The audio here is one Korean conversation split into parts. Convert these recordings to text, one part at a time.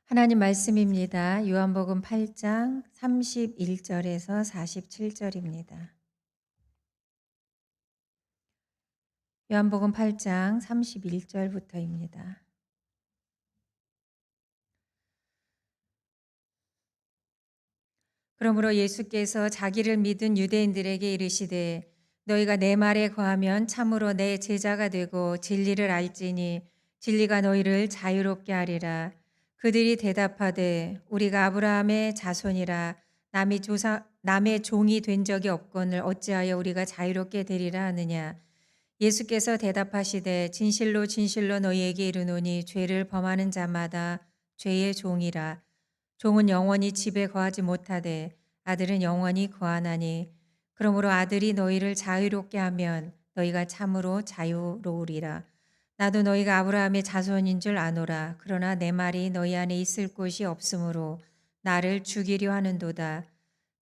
하나님 말씀입니다. 요한복음 8장 31절에서 47절입니다. 요한복음 8장 31절부터입니다. 그러므로 예수께서 자기를 믿은 유대인들에게 이르시되 너희가 내 말에 거하면 참으로 내 제자가 되고 진리를 알지니 진리가 너희를 자유롭게 하리라. 그들이 대답하되 우리가 아브라함의 자손이라 남의 종이 된 적이 없거늘 어찌하여 우리가 자유롭게 되리라 하느냐. 예수께서 대답하시되 진실로 진실로 너희에게 이르노니 죄를 범하는 자마다 죄의 종이라. 종은 영원히 집에 거하지 못하되 아들은 영원히 거하나니 그러므로 아들이 너희를 자유롭게 하면 너희가 참으로 자유로우리라. 나도 너희가 아브라함의 자손인 줄 아노라. 그러나 내 말이 너희 안에 있을 곳이 없으므로 나를 죽이려 하는도다.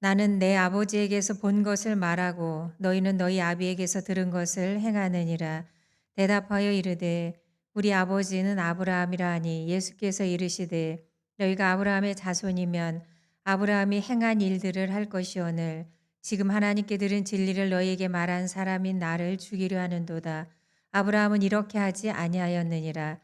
나는 내 아버지에게서 본 것을 말하고 너희는 너희 아비에게서 들은 것을 행하느니라. 대답하여 이르되 우리 아버지는 아브라함이라 하니 예수께서 이르시되 너희가 아브라함의 자손이면 아브라함이 행한 일들을 할 것이오늘 지금 하나님께 들은 진리를 너희에게 말한 사람인 나를 죽이려 하는도다. 아브라함은 이렇게 하지 아니하였느니라.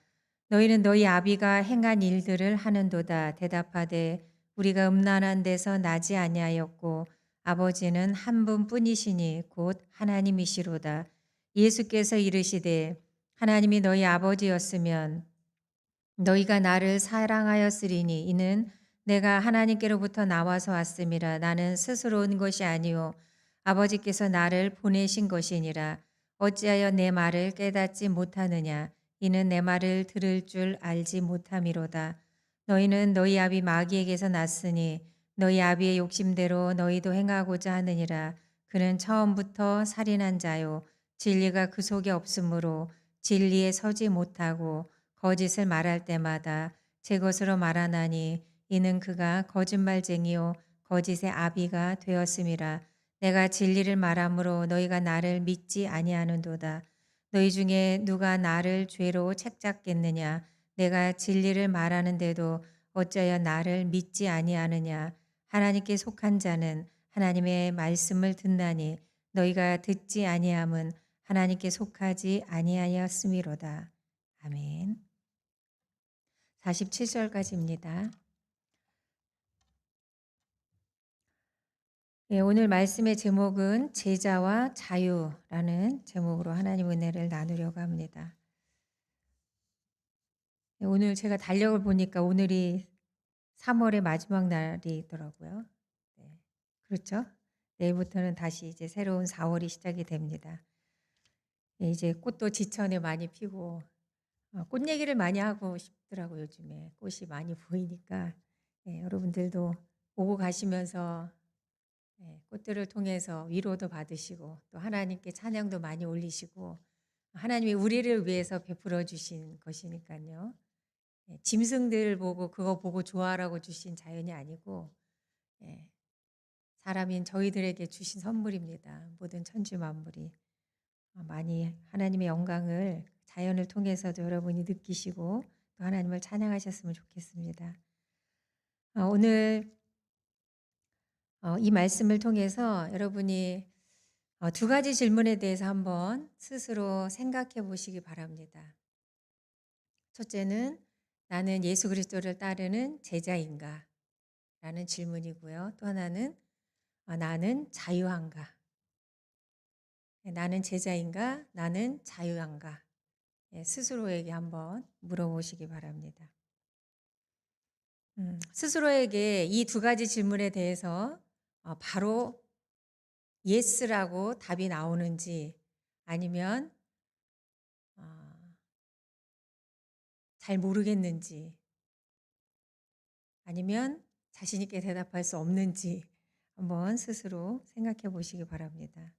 너희는 너희 아비가 행한 일들을 하는도다. 대답하되 우리가 음란한 데서 나지 아니하였고 아버지는 한 분뿐이시니 곧 하나님이시로다. 예수께서 이르시되 하나님이 너희 아버지였으면 너희가 나를 사랑하였으리니 이는 내가 하나님께로부터 나와서 왔음이라. 나는 스스로 온 것이 아니요 아버지께서 나를 보내신 것이니라. 어찌하여 내 말을 깨닫지 못하느냐. 이는 내 말을 들을 줄 알지 못함이로다. 너희는 너희 아비 마귀에게서 났으니 너희 아비의 욕심대로 너희도 행하고자 하느니라. 그는 처음부터 살인한 자요 진리가 그 속에 없으므로 진리에 서지 못하고 거짓을 말할 때마다 제 것으로 말하나니 이는 그가 거짓말쟁이요 거짓의 아비가 되었음이라. 내가 진리를 말함으로 너희가 나를 믿지 아니하는도다. 너희 중에 누가 나를 죄로 책잡겠느냐. 내가 진리를 말하는데도 어찌하여 나를 믿지 아니하느냐. 하나님께 속한 자는 하나님의 말씀을 듣나니 너희가 듣지 아니함은 하나님께 속하지 아니하였음이로다. 아멘. 47절까지입니다. 예, 오늘 말씀의 제목은 제자와 자유라는 제목으로 하나님 은혜를 나누려고 합니다. 예, 오늘 제가 달력을 보니까 오늘이 3월의 마지막 날이더라고요. 네, 그렇죠? 내일부터는 다시 이제 새로운 4월이 시작이 됩니다. 예, 이제 꽃도 지천에 많이 피고 꽃 얘기를 많이 하고 싶더라고요. 요즘에 꽃이 많이 보이니까 예, 여러분들도 오고 가시면서 꽃들을 통해서 위로도 받으시고 또 하나님께 찬양도 많이 올리시고 하나님이 우리를 위해서 베풀어 주신 것이니까요. 짐승들 보고 그거 보고 좋아하라고 주신 자연이 아니고 예, 사람인 저희들에게 주신 선물입니다. 모든 천지 만물이 많이 하나님의 영광을 자연을 통해서도 여러분이 느끼시고 또 하나님을 찬양하셨으면 좋겠습니다. 오늘 이 말씀을 통해서 여러분이 두 가지 질문에 대해서 한번 스스로 생각해 보시기 바랍니다. 첫째는 나는 예수 그리스도를 따르는 제자인가? 라는 질문이고요. 또 하나는 나는 자유한가? 나는 제자인가? 나는 자유한가? 스스로에게 한번 물어보시기 바랍니다. 스스로에게 이 두 가지 질문에 대해서 바로 예스라고 답이 나오는지 아니면 어, 잘 모르겠는지 아니면 자신 있게 대답할 수 없는지 한번 스스로 생각해 보시기 바랍니다.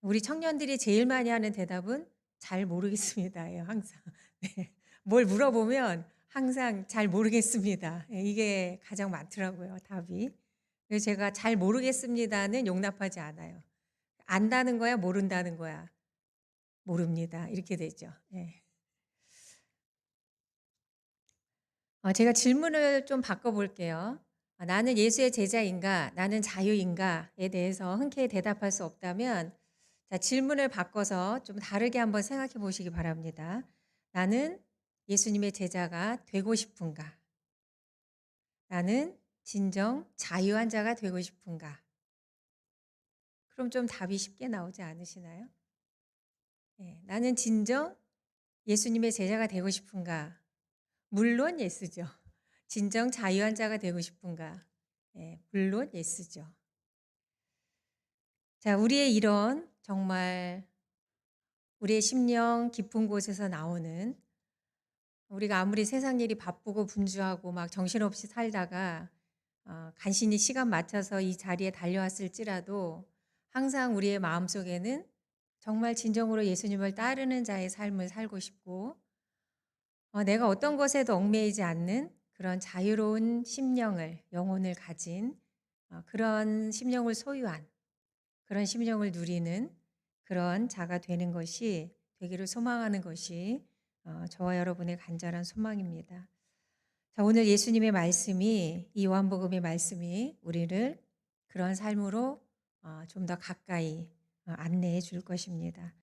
우리 청년들이 제일 많이 하는 대답은 잘 모르겠습니다예요. 항상. 네. 뭘 물어보면 항상 잘 모르겠습니다. 이게 가장 많더라고요. 답이. 그래서 제가 잘 모르겠습니다는 용납하지 않아요. 안다는 거야, 모른다는 거야. 모릅니다. 이렇게 되죠. 예. 제가 질문을 좀 바꿔볼게요. 나는 예수의 제자인가? 나는 자유인가?에 대해서 흔쾌히 대답할 수 없다면, 자, 질문을 바꿔서 좀 다르게 한번 생각해 보시기 바랍니다. 나는 예수님의 제자가 되고 싶은가? 나는 진정 자유한 자가 되고 싶은가? 그럼 좀 답이 쉽게 나오지 않으시나요? 네, 나는 진정 예수님의 제자가 되고 싶은가? 물론 예수죠. 진정 자유한 자가 되고 싶은가? 예, 물론 예수죠. 자, 우리의 이런 정말 우리의 심령 깊은 곳에서 나오는, 우리가 아무리 세상 일이 바쁘고 분주하고 막 정신없이 살다가 간신히 시간 맞춰서 이 자리에 달려왔을지라도 항상 우리의 마음속에는 정말 진정으로 예수님을 따르는 자의 삶을 살고 싶고, 내가 어떤 것에도 얽매이지 않는 그런 자유로운 심령을, 영혼을 가진 그런 심령을 소유한, 그런 심령을 누리는 그런 자가 되는 것이, 되기를 소망하는 것이 저와 여러분의 간절한 소망입니다. 자, 오늘 예수님의 말씀이, 이 요한복음의 말씀이 우리를 그런 삶으로 좀 더 가까이 안내해 줄 것입니다.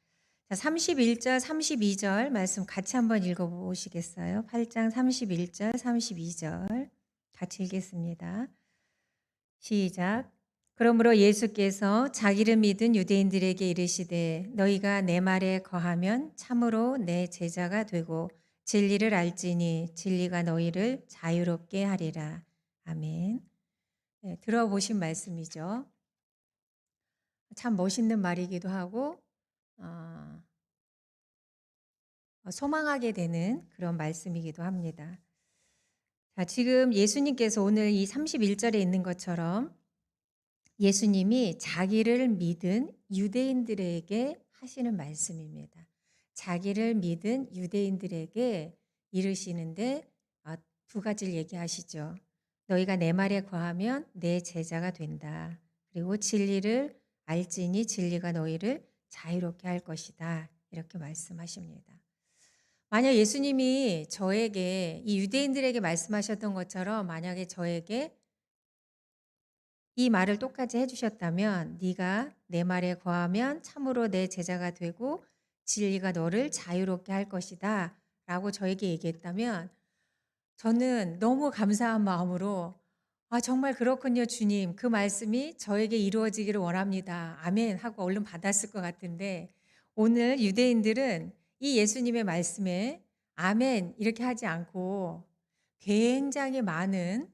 자, 31절, 32절 말씀 같이 한번 읽어 보시겠어요? 8장 31절, 32절 같이 읽겠습니다. 시작. 그러므로 예수께서 자기를 믿은 유대인들에게 이르시되 너희가 내 말에 거하면 참으로 내 제자가 되고 진리를 알지니 진리가 너희를 자유롭게 하리라. 아멘. 네, 들어보신 말씀이죠. 참 멋있는 말이기도 하고 어, 소망하게 되는 그런 말씀이기도 합니다. 자, 지금 예수님께서 오늘 이 31절에 있는 것처럼 예수님이 자기를 믿은 유대인들에게 하시는 말씀입니다. 자기를 믿은 유대인들에게 이르시는데 두 가지를 얘기하시죠. 너희가 내 말에 거하면 내 제자가 된다. 그리고 진리를 알지니 진리가 너희를 자유롭게 할 것이다. 이렇게 말씀하십니다. 만약 예수님이 저에게 이 유대인들에게 말씀하셨던 것처럼 만약에 저에게 이 말을 똑같이 해주셨다면 네가 내 말에 거하면 참으로 내 제자가 되고 진리가 너를 자유롭게 할 것이다 라고 저에게 얘기했다면 저는 너무 감사한 마음으로 정말 그렇군요 주님, 그 말씀이 저에게 이루어지기를 원합니다. 아멘 하고 얼른 받았을 것 같은데 오늘 유대인들은 이 예수님의 말씀에 아멘 이렇게 하지 않고 굉장히 많은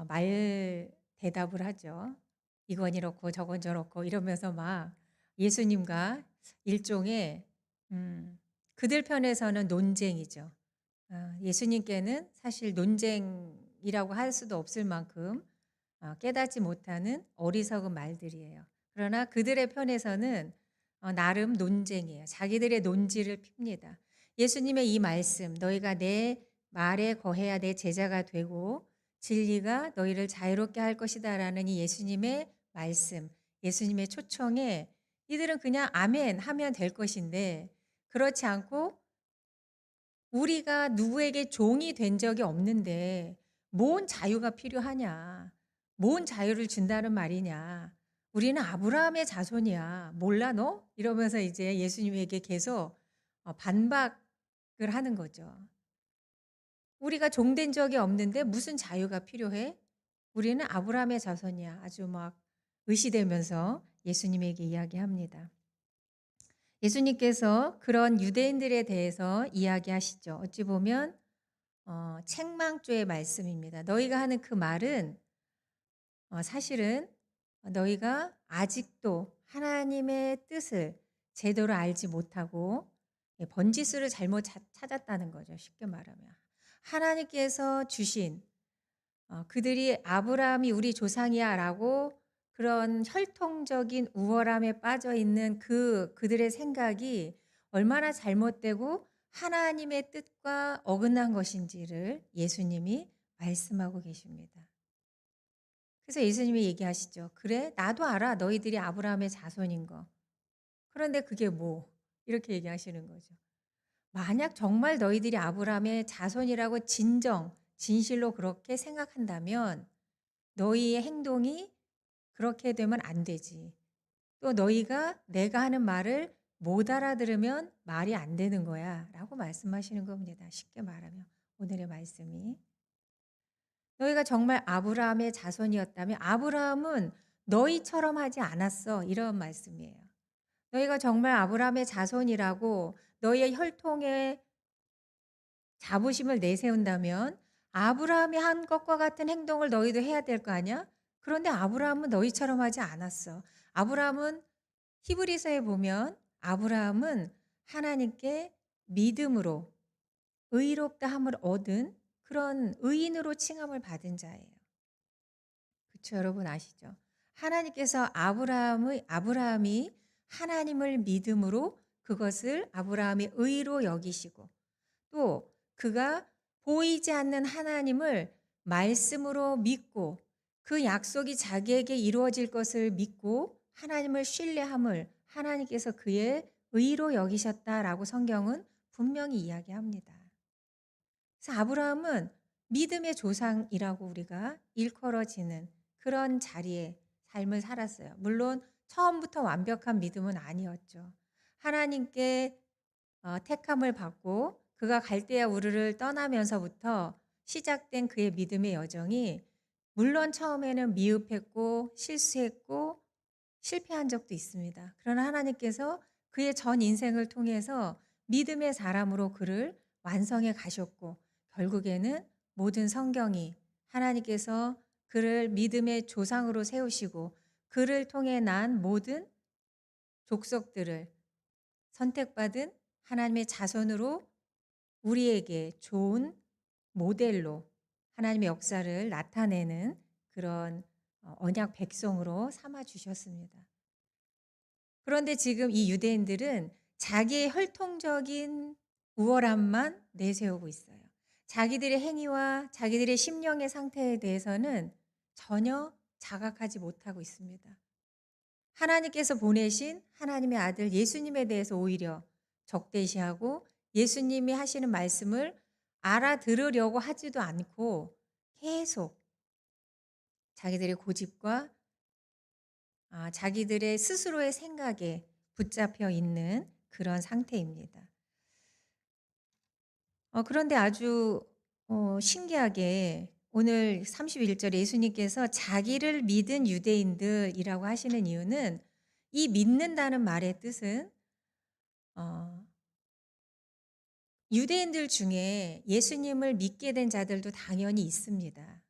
말 대답을 하죠. 이건 이렇고 저건 저렇고 이러면서 막 예수님과 일종의 그들 편에서는 논쟁이죠. 예수님께는 사실 논쟁이라고 할 수도 없을 만큼 깨닫지 못하는 어리석은 말들이에요. 그러나 그들의 편에서는 나름 논쟁이에요. 자기들의 논지를 핍니다. 예수님의 이 말씀, 너희가 내 말에 거해야 내 제자가 되고 진리가 너희를 자유롭게 할 것이다라는 이 예수님의 말씀, 예수님의 초청에 이들은 그냥 아멘 하면 될 것인데 그렇지 않고 우리가 누구에게 종이 된 적이 없는데 뭔 자유가 필요하냐? 뭔 자유를 준다는 말이냐? 우리는 아브라함의 자손이야. 몰라 너? 이러면서 이제 예수님에게 계속 반박을 하는 거죠. 우리가 종된 적이 없는데 무슨 자유가 필요해? 우리는 아브라함의 자손이야. 아주 막 의시되면서 예수님에게 이야기합니다. 예수님께서 그런 유대인들에 대해서 이야기하시죠. 어찌 보면 책망조의 말씀입니다. 너희가 하는 그 말은 사실은 너희가 아직도 하나님의 뜻을 제대로 알지 못하고 번지수를 잘못 찾았다는 거죠. 쉽게 말하면. 하나님께서 주신 그들이 아브라함이 우리 조상이야라고 그런 혈통적인 우월함에 빠져 있는 그들의 생각이 얼마나 잘못되고 하나님의 뜻과 어긋난 것인지를 예수님이 말씀하고 계십니다. 그래서 예수님이 얘기하시죠. 그래, 나도 알아. 너희들이 아브라함의 자손인 거. 그런데 그게 뭐? 이렇게 얘기하시는 거죠. 만약 정말 너희들이 아브라함의 자손이라고 진실로 그렇게 생각한다면 너희의 행동이 그렇게 되면 안 되지. 또 너희가 내가 하는 말을 못 알아들으면 말이 안 되는 거야라고 말씀하시는 겁니다. 쉽게 말하면 오늘의 말씀이 너희가 정말 아브라함의 자손이었다면 아브라함은 너희처럼 하지 않았어. 이런 말씀이에요. 너희가 정말 아브라함의 자손이라고 너희의 혈통에 자부심을 내세운다면 아브라함이 한 것과 같은 행동을 너희도 해야 될 거 아니야? 그런데 아브라함은 너희처럼 하지 않았어. 아브라함은 히브리서에 보면 아브라함은 하나님께 믿음으로 의롭다 함을 얻은 그런 의인으로 칭함을 받은 자예요. 그렇죠, 여러분 아시죠? 하나님께서 아브라함이 하나님을 믿음으로 그것을 아브라함의 의로 여기시고 또 그가 보이지 않는 하나님을 말씀으로 믿고 그 약속이 자기에게 이루어질 것을 믿고 하나님을 신뢰함을 하나님께서 그의 의로 여기셨다라고 성경은 분명히 이야기합니다. 그래서 아브라함은 믿음의 조상이라고 우리가 일컬어지는 그런 자리에 삶을 살았어요. 물론 처음부터 완벽한 믿음은 아니었죠. 하나님께 택함을 받고 그가 갈대아 우르를 떠나면서부터 시작된 그의 믿음의 여정이 물론 처음에는 미흡했고 실수했고 실패한 적도 있습니다. 그러나 하나님께서 그의 전 인생을 통해서 믿음의 사람으로 그를 완성해 가셨고 결국에는 모든 성경이 하나님께서 그를 믿음의 조상으로 세우시고 그를 통해 난 모든 족속들을 선택받은 하나님의 자손으로 우리에게 좋은 모델로 하나님의 역사를 나타내는 그런 언약 백성으로 삼아 주셨습니다. 그런데 지금 이 유대인들은 자기의 혈통적인 우월함만 내세우고 있어요. 자기들의 행위와 자기들의 심령의 상태에 대해서는 전혀 자각하지 못하고 있습니다. 하나님께서 보내신 하나님의 아들 예수님에 대해서 오히려 적대시하고 예수님이 하시는 말씀을 알아들으려고 하지도 않고 계속 자기들의 고집과 자기들의 스스로의 생각에 붙잡혀 있는 그런 상태입니다. 그런데 아주 신기하게 오늘 31절에 예수님께서 자기를 믿은 유대인들이라고 하시는 이유는 이 믿는다는 말의 뜻은 어 유대인들 중에 예수님을 믿게 된 자들도 당연히 있습니다.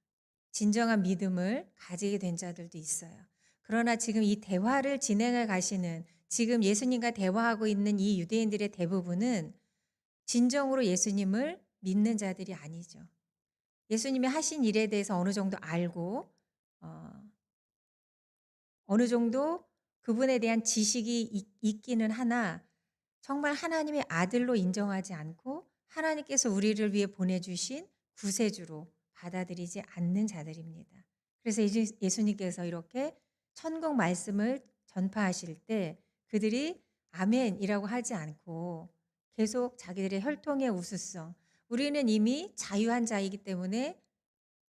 진정한 믿음을 가지게 된 자들도 있어요. 그러나 지금 이 대화를 진행해 가시는 지금 예수님과 대화하고 있는 이 유대인들의 대부분은 진정으로 예수님을 믿는 자들이 아니죠. 예수님이 하신 일에 대해서 어느 정도 알고 어 어느 정도 그분에 대한 지식이 있기는 하나 정말 하나님의 아들로 인정하지 않고 하나님께서 우리를 위해 보내주신 구세주로 받아들이지 않는 자들입니다. 그래서 예수님께서 이렇게 천국 말씀을 전파하실 때 그들이 아멘이라고 하지 않고 계속 자기들의 혈통의 우수성, 우리는 이미 자유한 자이기 때문에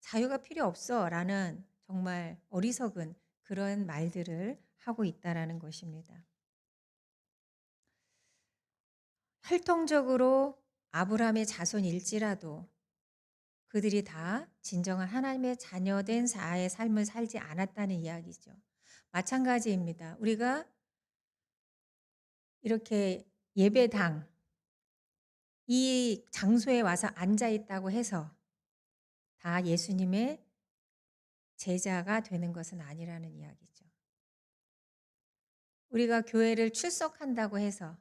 자유가 필요 없어라는 정말 어리석은 그런 말들을 하고 있다라는 것입니다. 혈통적으로 아브라함의 자손일지라도 그들이 다 진정한 하나님의 자녀된 자의 삶을 살지 않았다는 이야기죠. 마찬가지입니다. 우리가 이렇게 예배당 이 장소에 와서 앉아 있다고 해서 다 예수님의 제자가 되는 것은 아니라는 이야기죠. 우리가 교회를 출석한다고 해서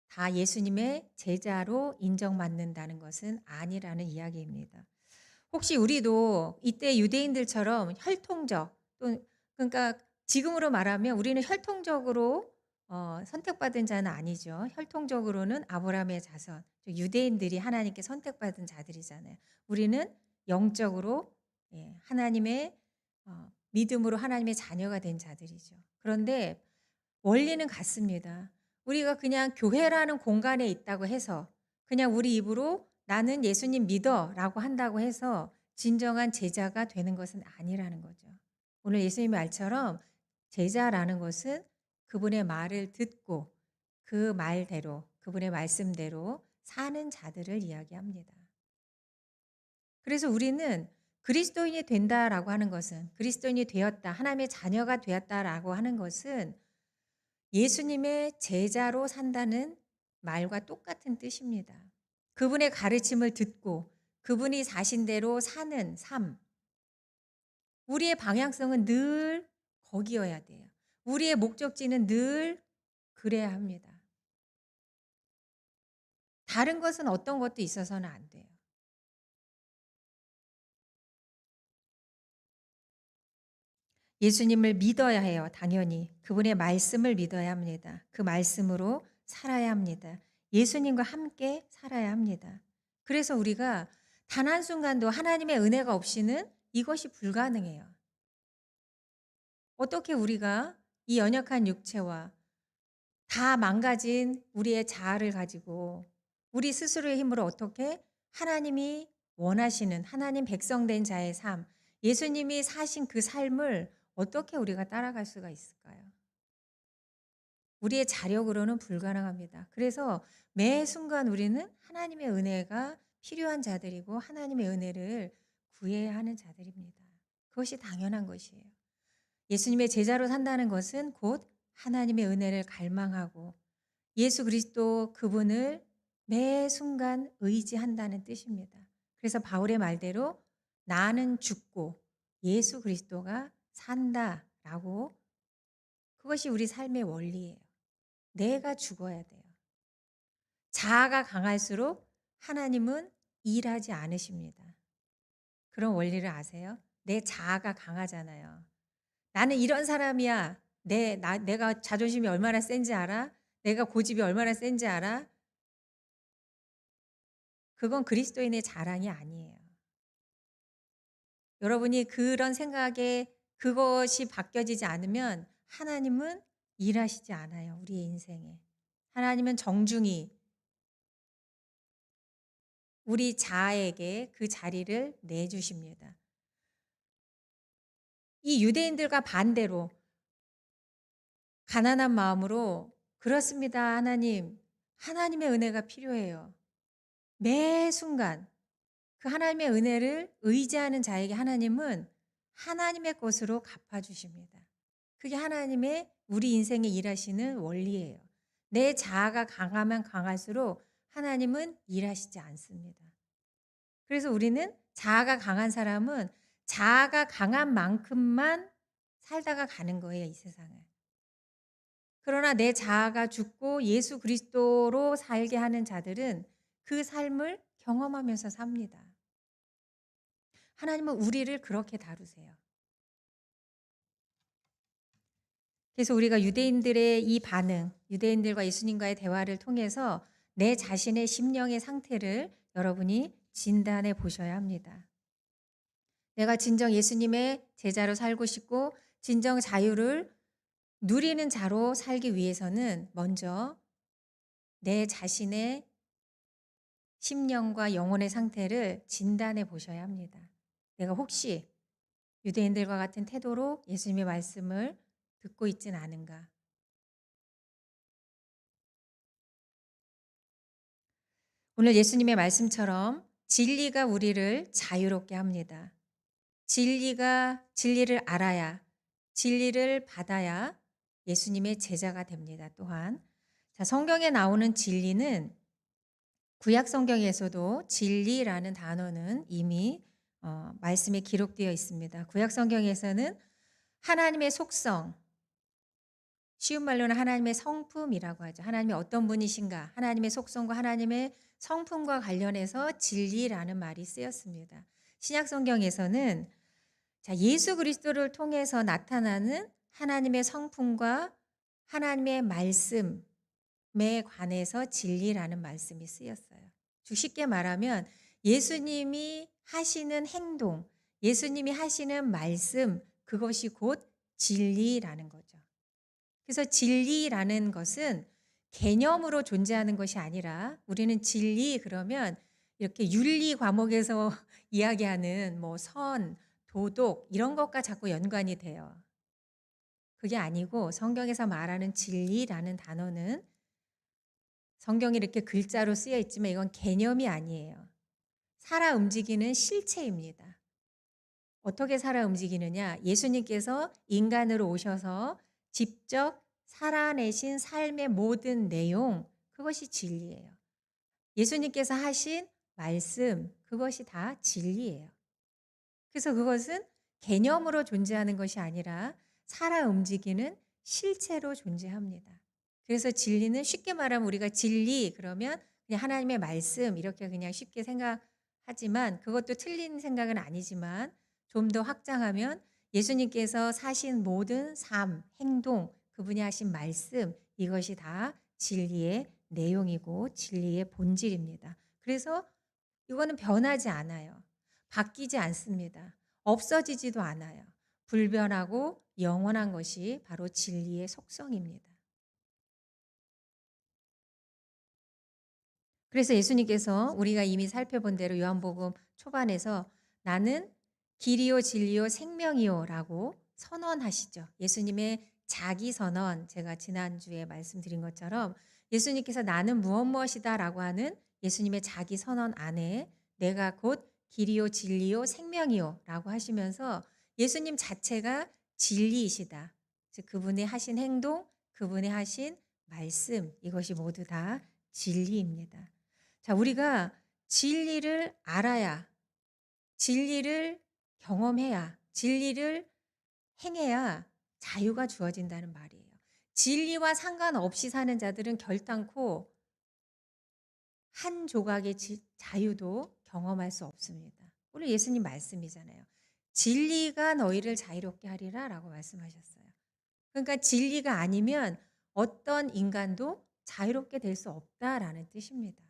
다 예수님의 제자로 인정받는다는 것은 아니라는 이야기입니다. 혹시 우리도 이때 유대인들처럼 혈통적 또 그러니까 지금으로 말하면 우리는 혈통적으로 선택받은 자는 아니죠. 혈통적으로는 아브라함의 자손, 즉 유대인들이 하나님께 선택받은 자들이잖아요. 우리는 영적으로 하나님의 믿음으로 하나님의 자녀가 된 자들이죠. 그런데 원리는 같습니다. 우리가 그냥 교회라는 공간에 있다고 해서 그냥 우리 입으로 나는 예수님 믿어라고 한다고 해서 진정한 제자가 되는 것은 아니라는 거죠. 오늘 예수님의 말처럼 제자라는 것은 그분의 말을 듣고 그 말대로 그분의 말씀대로 사는 자들을 이야기합니다. 그래서 우리는 그리스도인이 된다라고 하는 것은 그리스도인이 되었다, 하나님의 자녀가 되었다라고 하는 것은 예수님의 제자로 산다는 말과 똑같은 뜻입니다. 그분의 가르침을 듣고 그분이 사신 대로 사는 삶. 우리의 방향성은 늘 거기여야 돼요. 우리의 목적지는 늘 그래야 합니다. 다른 것은 어떤 것도 있어서는 안 돼요. 예수님을 믿어야 해요. 당연히. 그분의 말씀을 믿어야 합니다. 그 말씀으로 살아야 합니다. 예수님과 함께 살아야 합니다. 그래서 우리가 단 한순간도 하나님의 은혜가 없이는 이것이 불가능해요. 어떻게 우리가 이 연약한 육체와 다 망가진 우리의 자아를 가지고 우리 스스로의 힘으로 어떻게 하나님이 원하시는 하나님 백성된 자의 삶, 예수님이 사신 그 삶을 어떻게 우리가 따라갈 수가 있을까요? 우리의 자력으로는 불가능합니다. 그래서 매 순간 우리는 하나님의 은혜가 필요한 자들이고 하나님의 은혜를 구해야 하는 자들입니다. 그것이 당연한 것이에요. 예수님의 제자로 산다는 것은 곧 하나님의 은혜를 갈망하고 예수 그리스도 그분을 매 순간 의지한다는 뜻입니다. 그래서 바울의 말대로 나는 죽고 예수 그리스도가 산다라고 그것이 우리 삶의 원리예요. 내가 죽어야 돼요. 자아가 강할수록 하나님은 일하지 않으십니다. 그런 원리를 아세요? 내 자아가 강하잖아요. 나는 이런 사람이야. 내가 자존심이 얼마나 센지 알아? 내가 고집이 얼마나 센지 알아? 그건 그리스도인의 자랑이 아니에요. 여러분이 그런 생각에 그것이 바뀌어지지 않으면 하나님은 일하시지 않아요. 우리의 인생에. 하나님은 정중히 우리 자아에게 그 자리를 내주십니다. 이 유대인들과 반대로 가난한 마음으로 그렇습니다. 하나님. 하나님의 은혜가 필요해요. 매 순간 그 하나님의 은혜를 의지하는 자에게 하나님은 하나님의 것으로 갚아주십니다. 그게 하나님의 우리 인생에 일하시는 원리예요. 내 자아가 강하면 강할수록 하나님은 일하시지 않습니다. 그래서 우리는 자아가 강한 사람은 자아가 강한 만큼만 살다가 가는 거예요, 이 세상을. 그러나 내 자아가 죽고 예수 그리스도로 살게 하는 자들은 그 삶을 경험하면서 삽니다. 하나님은 우리를 그렇게 다루세요. 그래서 우리가 유대인들의 이 반응, 유대인들과 예수님과의 대화를 통해서 내 자신의 심령의 상태를 여러분이 진단해 보셔야 합니다. 내가 진정 예수님의 제자로 살고 싶고 진정 자유를 누리는 자로 살기 위해서는 먼저 내 자신의 심령과 영혼의 상태를 진단해 보셔야 합니다. 내가 혹시 유대인들과 같은 태도로 예수님의 말씀을 듣고 있진 않은가? 오늘 예수님의 말씀처럼 진리가 우리를 자유롭게 합니다. 진리를 알아야, 진리를 받아야 예수님의 제자가 됩니다. 또한. 자, 성경에 나오는 진리는 구약 성경에서도 진리라는 단어는 이미 말씀에 기록되어 있습니다. 구약 성경에서는 하나님의 속성, 쉬운 말로는 하나님의 성품이라고 하죠. 하나님이 어떤 분이신가, 하나님의 속성과 하나님의 성품과 관련해서 진리라는 말이 쓰였습니다. 신약 성경에서는 자, 예수 그리스도를 통해서 나타나는 하나님의 성품과 하나님의 말씀에 관해서 진리라는 말씀이 쓰였어요. 즉 쉽게 말하면 예수님이 하시는 행동, 예수님이 하시는 말씀, 그것이 곧 진리라는 거죠. 그래서 진리라는 것은 개념으로 존재하는 것이 아니라 우리는 진리 그러면 이렇게 윤리 과목에서 이야기하는 뭐 선, 도덕 이런 것과 자꾸 연관이 돼요. 그게 아니고 성경에서 말하는 진리라는 단어는 성경에 이렇게 글자로 쓰여 있지만 이건 개념이 아니에요. 살아 움직이는 실체입니다. 어떻게 살아 움직이느냐? 예수님께서 인간으로 오셔서 직접 살아내신 삶의 모든 내용, 그것이 진리예요. 예수님께서 하신 말씀, 그것이 다 진리예요. 그래서 그것은 개념으로 존재하는 것이 아니라 살아 움직이는 실체로 존재합니다. 그래서 진리는 쉽게 말하면 우리가 진리 그러면 그냥 하나님의 말씀 이렇게 그냥 쉽게 생각하지만 그것도 틀린 생각은 아니지만 좀 더 확장하면 예수님께서 사신 모든 삶, 행동, 그분이 하신 말씀 이것이 다 진리의 내용이고 진리의 본질입니다. 그래서 이거는 변하지 않아요. 바뀌지 않습니다. 없어지지도 않아요. 불변하고 영원한 것이 바로 진리의 속성입니다. 그래서 예수님께서 우리가 이미 살펴본 대로 요한복음 초반에서 나는 길이요 진리요 생명이요라고 선언하시죠. 예수님의 자기 선언 제가 지난주에 말씀드린 것처럼 예수님께서 나는 무엇이다라고 하는 예수님의 자기 선언 안에 내가 곧 길이요 진리요 생명이요라고 하시면서 예수님 자체가 진리이시다. 즉 그분의 하신 행동, 그분의 하신 말씀 이것이 모두 다 진리입니다. 자, 우리가 진리를 알아야, 진리를 경험해야, 진리를 행해야 자유가 주어진다는 말이에요. 진리와 상관없이 사는 자들은 결단코 한 조각의 자유도 경험할 수 없습니다. 오늘 예수님 말씀이잖아요. 진리가 너희를 자유롭게 하리라 라고 말씀하셨어요. 그러니까 진리가 아니면 어떤 인간도 자유롭게 될 수 없다라는 뜻입니다.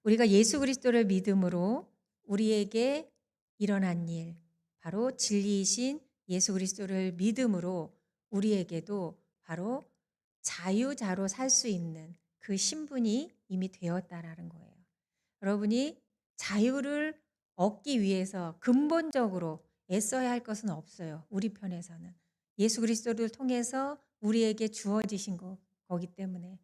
우리가 예수 그리스도를 믿음으로 우리에게 일어난 일, 바로 진리이신 예수 그리스도를 믿음으로 우리에게도 바로 자유자로 살 수 있는 그 신분이 이미 되었다라는 거예요. 여러분이 자유를 얻기 위해서 근본적으로 애써야 할 것은 없어요. 우리 편에서는. 예수 그리스도를 통해서 우리에게 주어지신 거기 때문에.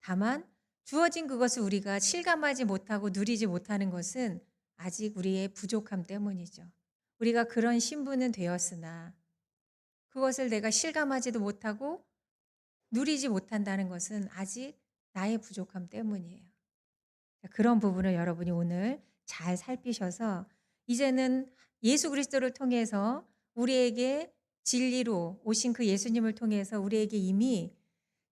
다만 주어진 그것을 우리가 실감하지 못하고 누리지 못하는 것은 아직 우리의 부족함 때문이죠. 우리가 그런 신분은 되었으나 그것을 내가 실감하지도 못하고 누리지 못한다는 것은 아직 나의 부족함 때문이에요. 그런 부분을 여러분이 오늘 잘 살피셔서 이제는 예수 그리스도를 통해서 우리에게 진리로 오신 그 예수님을 통해서 우리에게 이미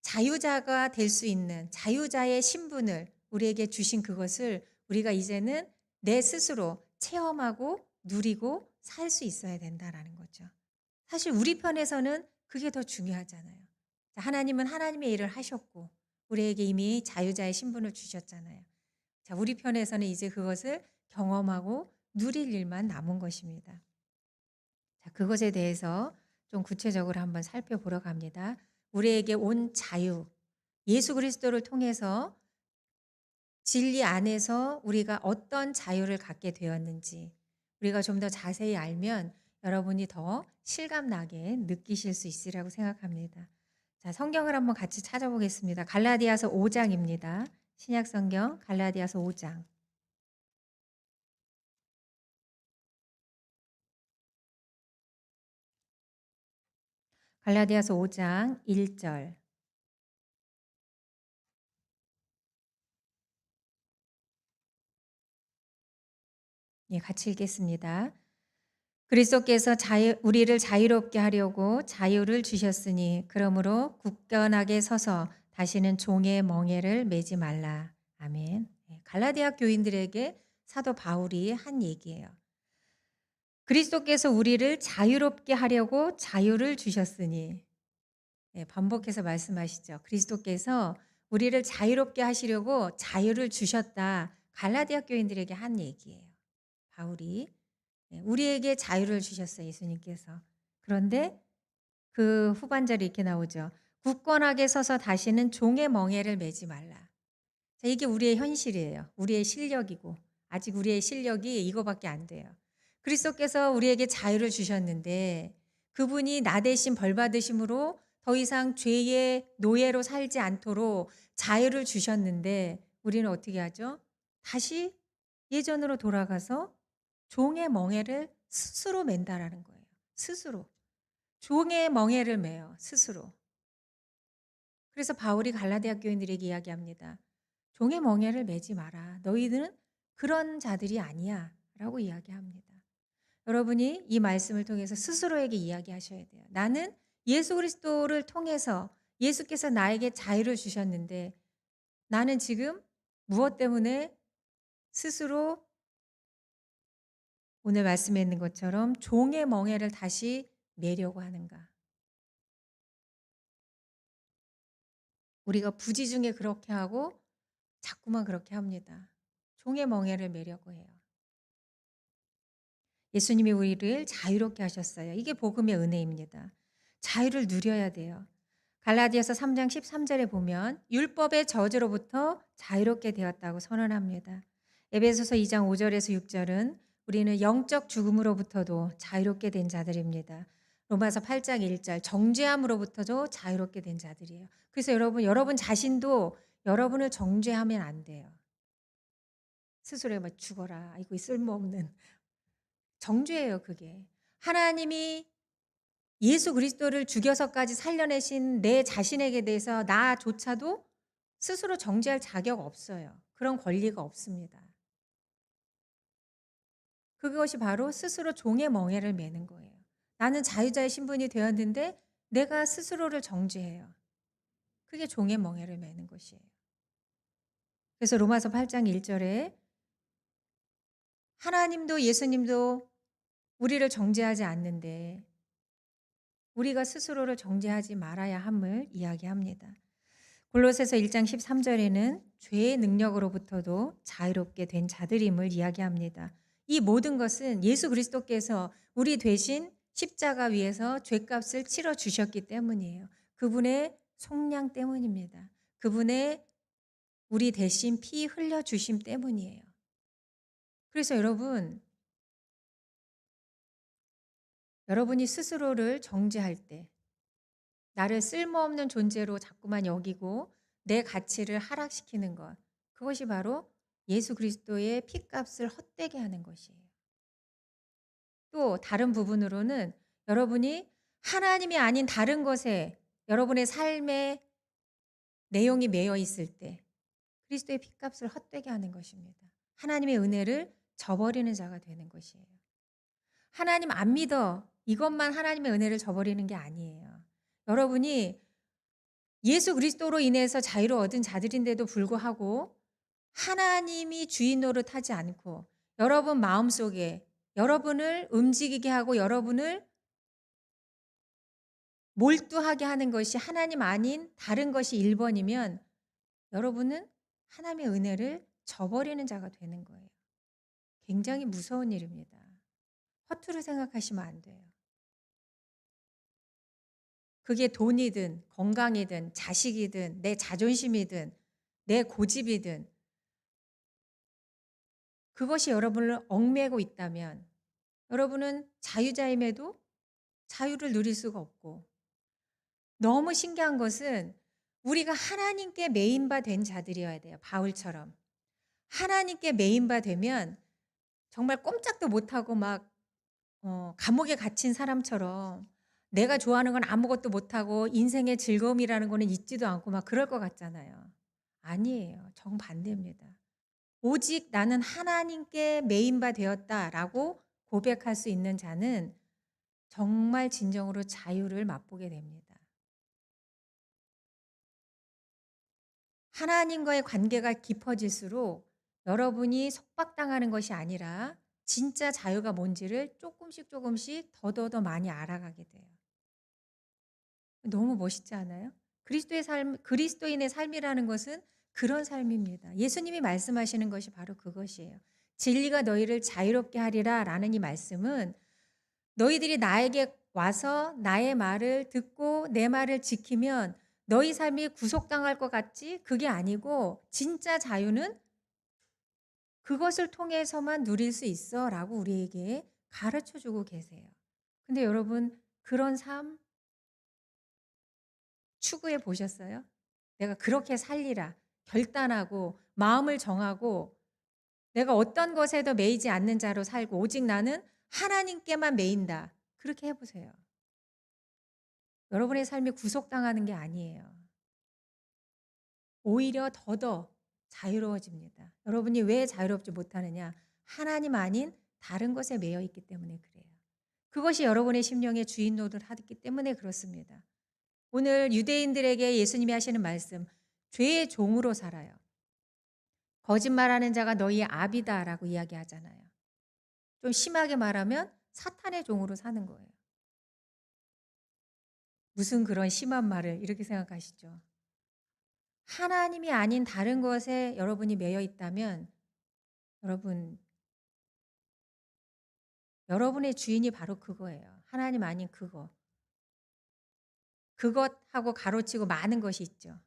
자유자가 될 수 있는 자유자의 신분을 우리에게 주신 그것을 우리가 이제는 내 스스로 체험하고 누리고 살 수 있어야 된다라는 거죠. 사실 우리 편에서는 그게 더 중요하잖아요. 하나님은 하나님의 일을 하셨고 우리에게 이미 자유자의 신분을 주셨잖아요. 자, 우리 편에서는 이제 그것을 경험하고 누릴 일만 남은 것입니다. 자, 그것에 대해서 좀 구체적으로 한번 살펴보러 갑니다. 우리에게 온 자유, 예수 그리스도를 통해서 진리 안에서 우리가 어떤 자유를 갖게 되었는지 우리가 좀 더 자세히 알면 여러분이 더 실감나게 느끼실 수 있으리라고 생각합니다. 자, 성경을 한번 같이 찾아보겠습니다. 갈라디아서 5장입니다. 신약 성경 갈라디아서 5장. 갈라디아서 5장 1절. 예, 같이 읽겠습니다. 그리스도께서 우리를 자유롭게 하려고 자유를 주셨으니 그러므로 굳건하게 서서 다시는 종의 멍에를 매지 말라. 아멘. 예, 갈라디아 교인들에게 사도 바울이 한 얘기예요. 그리스도께서 우리를 자유롭게 하려고 자유를 주셨으니 예, 반복해서 말씀하시죠. 그리스도께서 우리를 자유롭게 하시려고 자유를 주셨다. 갈라디아 교인들에게 한 얘기예요. 바울이 우리에게 자유를 주셨어요. 예수님께서. 그런데 그 후반절이 이렇게 나오죠. 굳건하게 서서 다시는 종의 멍에를 매지 말라. 자, 이게 우리의 현실이에요. 우리의 실력이고 아직 우리의 실력이 이거밖에 안 돼요. 그리스도께서 우리에게 자유를 주셨는데 그분이 나 대신 벌 받으심으로 더 이상 죄의 노예로 살지 않도록 자유를 주셨는데 우리는 어떻게 하죠? 다시 예전으로 돌아가서 종의 멍에를 스스로 맨다라는 거예요. 스스로. 종의 멍에를 매요. 스스로. 그래서 바울이 갈라디아 교인들에게 이야기합니다. 종의 멍에를 매지 마라. 너희들은 그런 자들이 아니야. 라고 이야기합니다. 여러분이 이 말씀을 통해서 스스로에게 이야기하셔야 돼요. 나는 예수 그리스도를 통해서 예수께서 나에게 자유를 주셨는데 나는 지금 무엇 때문에 스스로 오늘 말씀에 있는 것처럼 종의 멍에를 다시 매려고 하는가. 우리가 부지 중에 그렇게 하고 자꾸만 그렇게 합니다. 종의 멍에를 매려고 해요. 예수님이 우리를 자유롭게 하셨어요. 이게 복음의 은혜입니다. 자유를 누려야 돼요. 갈라디아서 3장 13절에 보면 율법의 저주로부터 자유롭게 되었다고 선언합니다. 에베소서 2장 5절에서 6절은 우리는 영적 죽음으로부터도 자유롭게 된 자들입니다. 로마서 8장 1절 정죄함으로부터도 자유롭게 된 자들이에요. 그래서 여러분 자신도 여러분을 정죄하면 안 돼요. 스스로에 막 죽어라. 이거 쓸모없는 정죄예요, 그게. 하나님이 예수 그리스도를 죽여서까지 살려내신 내 자신에게 대해서 나조차도 스스로 정죄할 자격 없어요. 그런 권리가 없습니다. 그것이 바로 스스로 종의 멍에를 매는 거예요. 나는 자유자의 신분이 되었는데 내가 스스로를 정죄해요. 그게 종의 멍에를 매는 것이에요. 그래서 로마서 8장 1절에 하나님도 예수님도 우리를 정죄하지 않는데 우리가 스스로를 정죄하지 말아야 함을 이야기합니다. 골로새서 1장 13절에는 죄의 능력으로부터도 자유롭게 된 자들임을 이야기합니다. 이 모든 것은 예수 그리스도께서 우리 대신 십자가 위에서 죄값을 치러 주셨기 때문이에요. 그분의 속량 때문입니다. 그분의 우리 대신 피 흘려 주심 때문이에요. 그래서 여러분이 스스로를 정죄할 때 나를 쓸모없는 존재로 자꾸만 여기고 내 가치를 하락시키는 것. 그것이 바로 예수 그리스도의 피값을 헛되게 하는 것이에요. 또 다른 부분으로는 여러분이 하나님이 아닌 다른 것에 여러분의 삶의 내용이 매여 있을 때 그리스도의 피값을 헛되게 하는 것입니다. 하나님의 은혜를 저버리는 자가 되는 것이에요. 하나님 안 믿어. 이것만 하나님의 은혜를 저버리는 게 아니에요. 여러분이 예수 그리스도로 인해서 자유를 얻은 자들인데도 불구하고 하나님이 주인 노릇하지 않고 여러분 마음속에 여러분을 움직이게 하고 여러분을 몰두하게 하는 것이 하나님 아닌 다른 것이 1번이면 여러분은 하나님의 은혜를 저버리는 자가 되는 거예요. 굉장히 무서운 일입니다. 허투루 생각하시면 안 돼요. 그게 돈이든 건강이든 자식이든 내 자존심이든 내 고집이든 그것이 여러분을 얽매고 있다면 여러분은 자유자임에도 자유를 누릴 수가 없고 너무 신기한 것은 우리가 하나님께 매인바 된 자들이어야 돼요. 바울처럼. 하나님께 매인바 되면 정말 꼼짝도 못하고 막 감옥에 갇힌 사람처럼 내가 좋아하는 건 아무것도 못하고 인생의 즐거움이라는 거는 있지도 않고 막 그럴 것 같잖아요. 아니에요. 정반대입니다. 오직 나는 하나님께 매인바 되었다라고 고백할 수 있는 자는 정말 진정으로 자유를 맛보게 됩니다. 하나님과의 관계가 깊어질수록 여러분이 속박당하는 것이 아니라 진짜 자유가 뭔지를 조금씩 더더더 많이 알아가게 돼요. 너무 멋있지 않아요? 그리스도의 삶, 그리스도인의 삶이라는 것은 그런 삶입니다. 예수님이 말씀하시는 것이 바로 그것이에요. 진리가 너희를 자유롭게 하리라 라는 이 말씀은 너희들이 나에게 와서 나의 말을 듣고 내 말을 지키면 너희 삶이 구속당할 것 같지? 그게 아니고 진짜 자유는 그것을 통해서만 누릴 수 있어라고 우리에게 가르쳐 주고 계세요. 근데 여러분 그런 삶 추구해 보셨어요? 내가 그렇게 살리라. 결단하고 마음을 정하고 내가 어떤 것에도 매이지 않는 자로 살고 오직 나는 하나님께만 매인다. 그렇게 해 보세요. 여러분의 삶이 구속당하는 게 아니에요. 오히려 더더 자유로워집니다. 여러분이 왜 자유롭지 못하느냐? 하나님 아닌 다른 것에 매여 있기 때문에 그래요. 그것이 여러분의 심령의 주인 노릇하기 때문에 그렇습니다. 오늘 유대인들에게 예수님이 하시는 말씀, 죄의 종으로 살아요. 거짓말하는 자가 너희의 압이다라고 이야기하잖아요. 좀 심하게 말하면 사탄의 종으로 사는 거예요. 무슨 그런 심한 말을 이렇게 생각하시죠? 하나님이 아닌 다른 것에 여러분이 매여 있다면 여러분의 주인이 바로 그거예요. 하나님 아닌 그거. 그것하고 가로치고 많은 것이 있죠.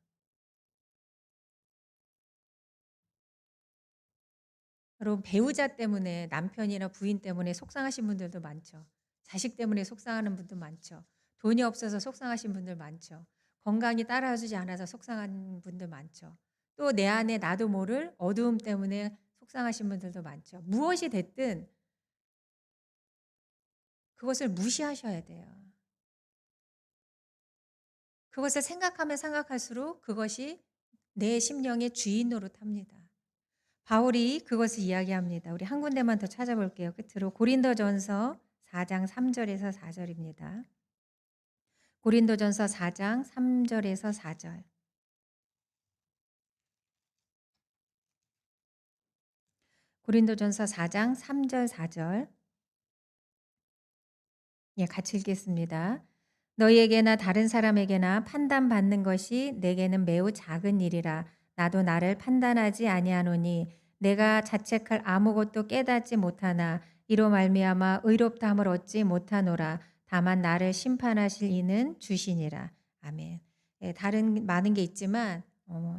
여러분 배우자 때문에 남편이나 부인 때문에 속상하신 분들도 많죠. 자식 때문에 속상하는 분도 많죠. 돈이 없어서 속상하신 분들 많죠. 건강이 따라주지 않아서 속상한 분들 많죠. 또 내 안에 나도 모를 어두움 때문에 속상하신 분들도 많죠. 무엇이 됐든 그것을 무시하셔야 돼요. 그것을 생각하면 생각할수록 그것이 내 심령의 주인 노릇합니다. 바울이 그것을 이야기합니다. 우리 한 군데만 더 찾아볼게요. 끝으로 고린도전서 4장 3절에서 4절입니다. 고린도전서 4장 3절에서 4절. 고린도전서 4장 3절 4절. 예, 같이 읽겠습니다. 너희에게나 다른 사람에게나 판단받는 것이 내게는 매우 작은 일이라. 나도 나를 판단하지 아니하노니 내가 자책할 아무것도 깨닫지 못하나 이로 말미암아 의롭다함을 얻지 못하노라. 다만 나를 심판하실 이는 주시니라. 아멘. 예, 다른 많은 게 있지만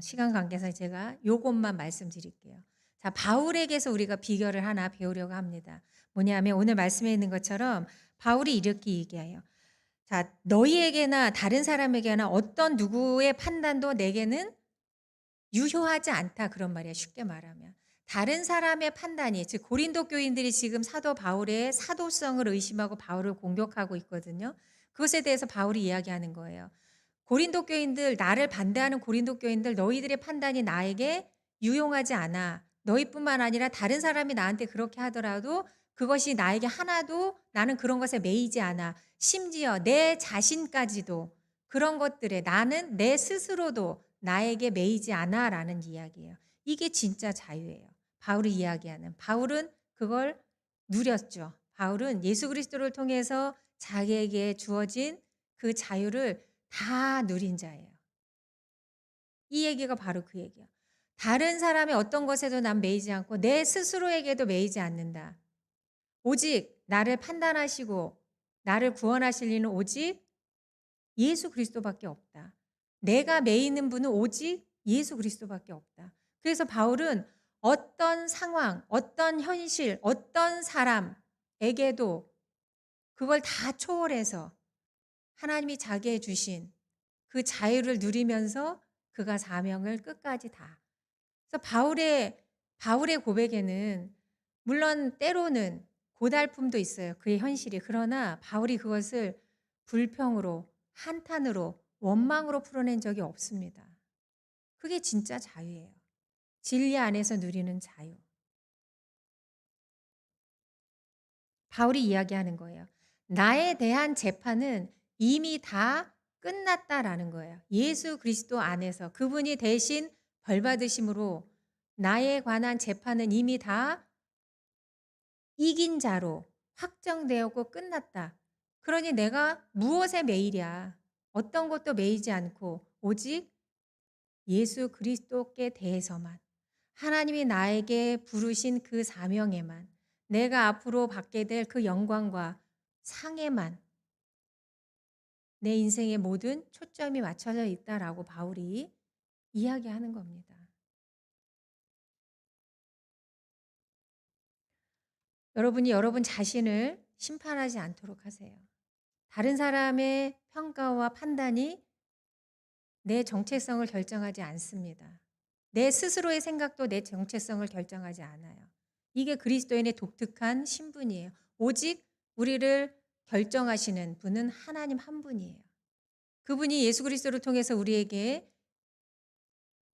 시간 관계상 제가 요것만 말씀드릴게요. 자, 바울에게서 우리가 비결을 하나 배우려고 합니다. 뭐냐면 오늘 말씀에 있는 것처럼 바울이 이렇게 얘기해요. 자, 너희에게나 다른 사람에게나 어떤 누구의 판단도 내게는 유효하지 않다 그런 말이야. 쉽게 말하면. 다른 사람의 판단이 즉 고린도 교인들이 지금 사도 바울의 사도성을 의심하고 바울을 공격하고 있거든요. 그것에 대해서 바울이 이야기하는 거예요. 고린도 교인들 나를 반대하는 고린도 교인들 너희들의 판단이 나에게 유용하지 않아. 너희뿐만 아니라 다른 사람이 나한테 그렇게 하더라도 그것이 나에게 하나도 나는 그런 것에 매이지 않아. 심지어 내 자신까지도 그런 것들에 나는 내 스스로도 나에게 매이지 않아라는 이야기예요. 이게 진짜 자유예요. 바울이 이야기하는. 바울은 그걸 누렸죠. 바울은 예수 그리스도를 통해서 자기에게 주어진 그 자유를 다 누린 자예요. 이 얘기가 바로 그 얘기야. 다른 사람의 어떤 것에도 난 매이지 않고 내 스스로에게도 매이지 않는다. 오직 나를 판단하시고 나를 구원하실 이는 오직 예수 그리스도밖에 없다. 내가 매이는 분은 오직 예수 그리스도밖에 없다. 그래서 바울은 어떤 상황, 어떤 현실, 어떤 사람에게도 그걸 다 초월해서 하나님이 자기에 주신 그 자유를 누리면서 그가 사명을 끝까지 다. 그래서 바울의 고백에는 물론 때로는 고달픔도 있어요. 그의 현실이. 그러나 바울이 그것을 불평으로 한탄으로 원망으로 풀어낸 적이 없습니다. 그게 진짜 자유예요. 진리 안에서 누리는 자유. 바울이 이야기하는 거예요. 나에 대한 재판은 이미 다 끝났다라는 거예요. 예수 그리스도 안에서 그분이 대신 벌 받으심으로 나에 관한 재판은 이미 다 이긴 자로 확정되었고 끝났다. 그러니 내가 무엇에 매이랴? 어떤 것도 매이지 않고 오직 예수 그리스도께 대해서만 하나님이 나에게 부르신 그 사명에만 내가 앞으로 받게 될 그 영광과 상에만 내 인생의 모든 초점이 맞춰져 있다라고 바울이 이야기하는 겁니다. 여러분이 여러분 자신을 심판하지 않도록 하세요. 다른 사람의 평가와 판단이 내 정체성을 결정하지 않습니다. 내 스스로의 생각도 내 정체성을 결정하지 않아요. 이게 그리스도인의 독특한 신분이에요. 오직 우리를 결정하시는 분은 하나님 한 분이에요. 그분이 예수 그리스도를 통해서 우리에게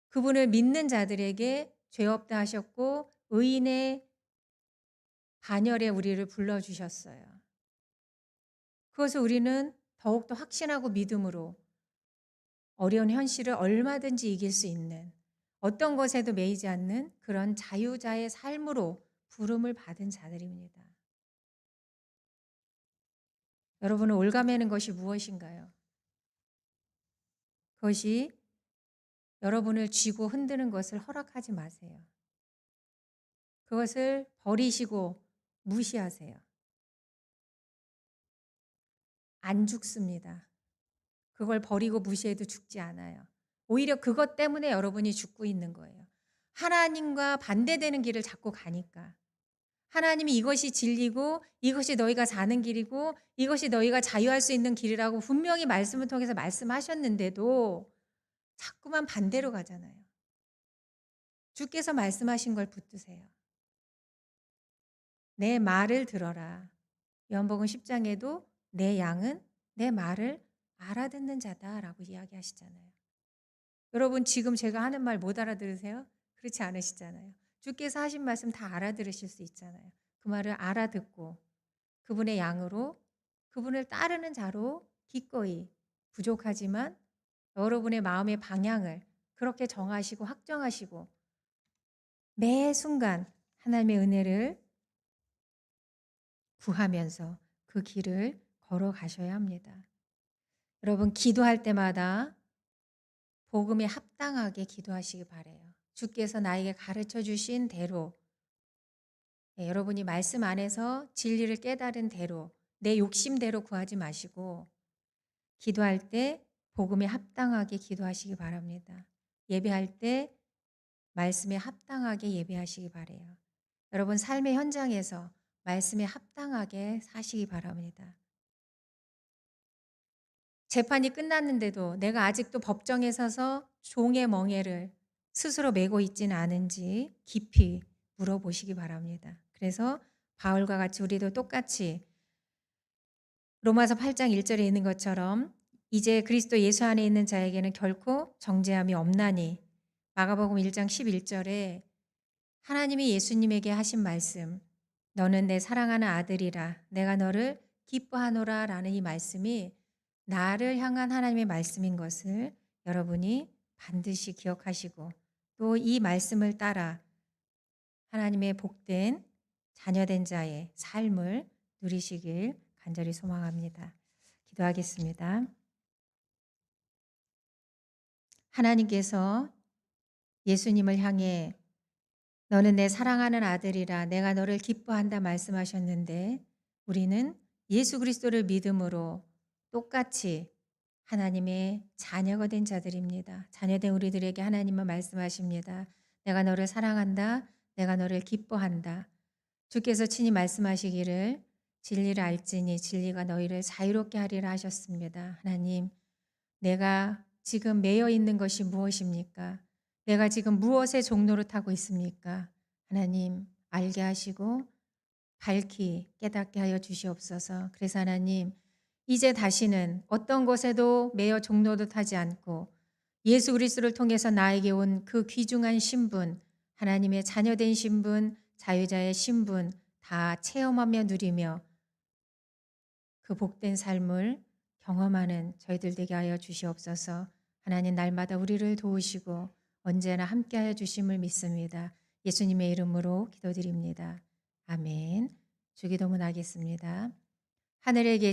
그분을 믿는 자들에게 죄 없다 하셨고 의인의 반열에 우리를 불러주셨어요. 그것을 우리는 더욱더 확신하고 믿음으로 어려운 현실을 얼마든지 이길 수 있는 어떤 것에도 매이지 않는 그런 자유자의 삶으로 부름을 받은 자들입니다. 여러분은 올가매는 것이 무엇인가요? 그것이 여러분을 쥐고 흔드는 것을 허락하지 마세요. 그것을 버리시고 무시하세요. 안 죽습니다. 그걸 버리고 무시해도 죽지 않아요. 오히려 그것 때문에 여러분이 죽고 있는 거예요. 하나님과 반대되는 길을 자꾸 가니까. 하나님이 이것이 진리고 이것이 너희가 사는 길이고 이것이 너희가 자유할 수 있는 길이라고 분명히 말씀을 통해서 말씀하셨는데도 자꾸만 반대로 가잖아요. 주께서 말씀하신 걸 붙드세요. 내 말을 들어라. 요한복음 10장에도 내 양은 내 말을 알아듣는 자다라고 이야기하시잖아요. 여러분 지금 제가 하는 말 못 알아들으세요? 그렇지 않으시잖아요. 주께서 하신 말씀 다 알아들으실 수 있잖아요. 그 말을 알아듣고 그분의 양으로 그분을 따르는 자로 기꺼이 부족하지만 여러분의 마음의 방향을 그렇게 정하시고 확정하시고 매 순간 하나님의 은혜를 구하면서 그 길을 걸어가셔야 합니다. 여러분 기도할 때마다 복음에 합당하게 기도하시기 바라요. 주께서 나에게 가르쳐 주신 대로 여러분이 말씀 안에서 진리를 깨달은 대로 내 욕심대로 구하지 마시고 기도할 때 복음에 합당하게 기도하시기 바랍니다. 예배할 때 말씀에 합당하게 예배하시기 바라요. 여러분 삶의 현장에서 말씀에 합당하게 사시기 바랍니다. 재판이 끝났는데도 내가 아직도 법정에 서서 종의 멍에를 스스로 메고 있지는 않은지 깊이 물어보시기 바랍니다. 그래서 바울과 같이 우리도 똑같이 로마서 8장 1절에 있는 것처럼 이제 그리스도 예수 안에 있는 자에게는 결코 정죄함이 없나니 마가복음 1장 11절에 하나님이 예수님에게 하신 말씀 너는 내 사랑하는 아들이라 내가 너를 기뻐하노라 라는 이 말씀이 나를 향한 하나님의 말씀인 것을 여러분이 반드시 기억하시고 또 이 말씀을 따라 하나님의 복된 자녀된 자의 삶을 누리시길 간절히 소망합니다. 기도하겠습니다. 하나님께서 예수님을 향해 너는 내 사랑하는 아들이라 내가 너를 기뻐한다 말씀하셨는데 우리는 예수 그리스도를 믿음으로 똑같이 하나님의 자녀가 된 자들입니다. 자녀된 우리들에게 하나님은 말씀하십니다. 내가 너를 사랑한다. 내가 너를 기뻐한다. 주께서 친히 말씀하시기를 진리를 알지니 진리가 너희를 자유롭게 하리라 하셨습니다. 하나님, 내가 지금 매여 있는 것이 무엇입니까? 내가 지금 무엇의 종로를 타고 있습니까? 하나님, 알게 하시고 밝히 깨닫게 하여 주시옵소서. 그래서 하나님, 이제 다시는 어떤 것에도 매여 종로도 타지 않고 예수 그리스도를 통해서 나에게 온 그 귀중한 신분, 하나님의 자녀된 신분, 자유자의 신분 다 체험하며 누리며 그 복된 삶을 경험하는 저희들 되게 하여 주시옵소서. 하나님 날마다 우리를 도우시고 언제나 함께하여 주심을 믿습니다. 예수님의 이름으로 기도드립니다. 아멘. 주기도문 하겠습니다. 하늘에 계신